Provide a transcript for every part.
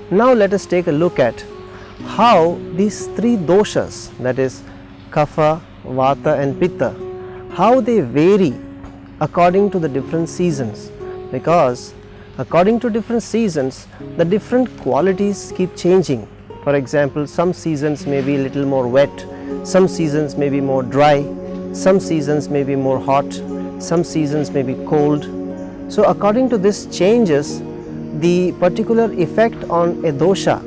Now let us take a look at how these three doshas, that is Kapha, Vata and Pitta, how they vary according to the different seasons, because according to different seasons the different qualities keep changing. For example, some seasons may be a little more wet, some seasons may be more dry, some seasons may be more hot, some seasons may be cold. So according to these changes, the particular effect on a dosha,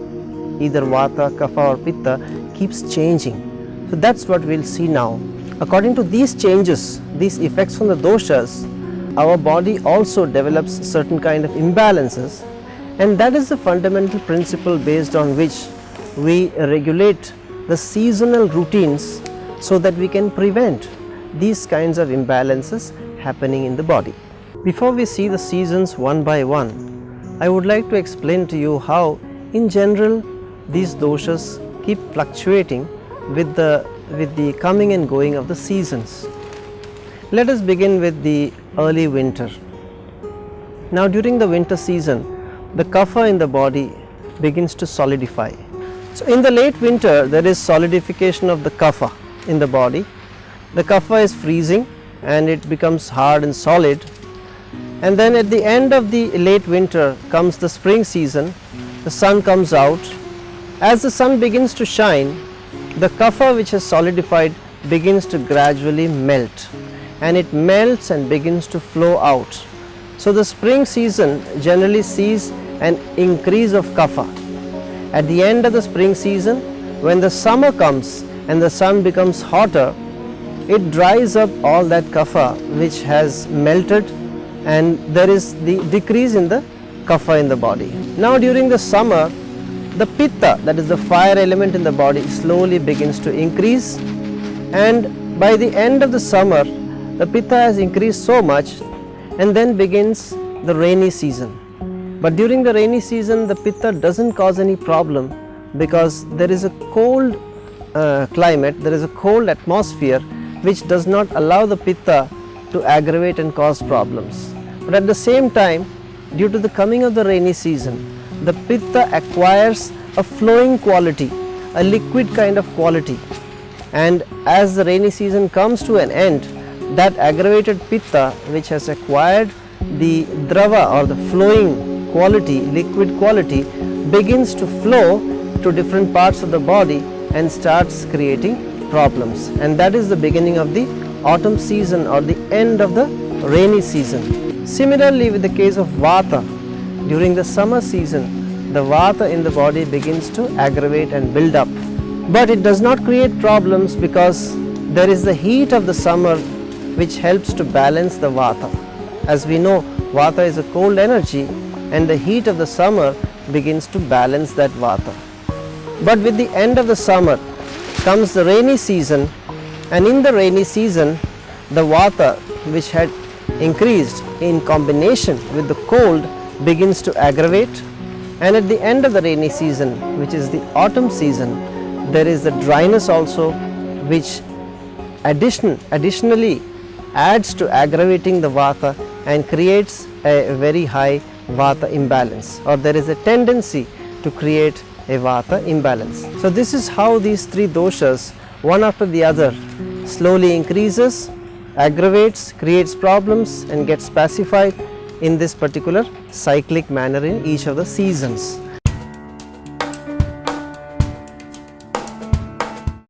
either Vata, Kapha or Pitta, keeps changing. So that's what we'll see now. According to these changes, these effects from the doshas, our body also develops certain kind of imbalances, and that is the fundamental principle based on which we regulate the seasonal routines so that we can prevent these kinds of imbalances happening in the body. Before we see the seasons one by one, I would like to explain to you how in general these doshas keep fluctuating with the coming and going of the seasons. Let us begin with the early winter. Now during the winter season, the kapha in the body begins to solidify. So in the late winter, there is solidification of the kapha in the body. The kapha is freezing and it becomes hard and solid. And then at the end of the late winter comes the spring season. The sun comes out. As the sun begins to shine, the kapha which has solidified begins to gradually melt, and it melts and begins to flow out. So the spring season generally sees an increase of kapha. At the end of the spring season, when the summer comes and the sun becomes hotter, it dries up all that kapha which has melted, and there is the decrease in the kapha in the body. Now during the summer, the pitta, that is the fire element in the body, slowly begins to increase, and by the end of the summer the pitta has increased so much, and then begins the rainy season. But during the rainy season the pitta doesn't cause any problem, because there is a cold climate, there is a cold atmosphere which does not allow the pitta to aggravate and cause problems. But at the same time, due to the coming of the rainy season, the pitta acquires a flowing quality, a liquid kind of quality, and as the rainy season comes to an end, that aggravated pitta which has acquired the drava or the flowing quality, liquid quality, begins to flow to different parts of the body and starts creating problems, and that is the beginning of the autumn season or the end of the rainy season. Similarly, with the case of vata, during the summer season, the vata in the body begins to aggravate and build up, but it does not create problems because there is the heat of the summer which helps to balance the vata. As we know, vata is a cold energy, and the heat of the summer begins to balance that vata. But with the end of the summer comes the rainy season, and in the rainy season the vata which had increased in combination with the cold begins to aggravate, and at the end of the rainy season, which is the autumn season, there is the dryness also, which additionally adds to aggravating the vata and creates a very high vata imbalance, or there is a tendency to create a vata imbalance. So this is how these three doshas, one after the other, slowly increases, aggravates, creates problems and gets pacified in this particular cyclic manner in each of the seasons.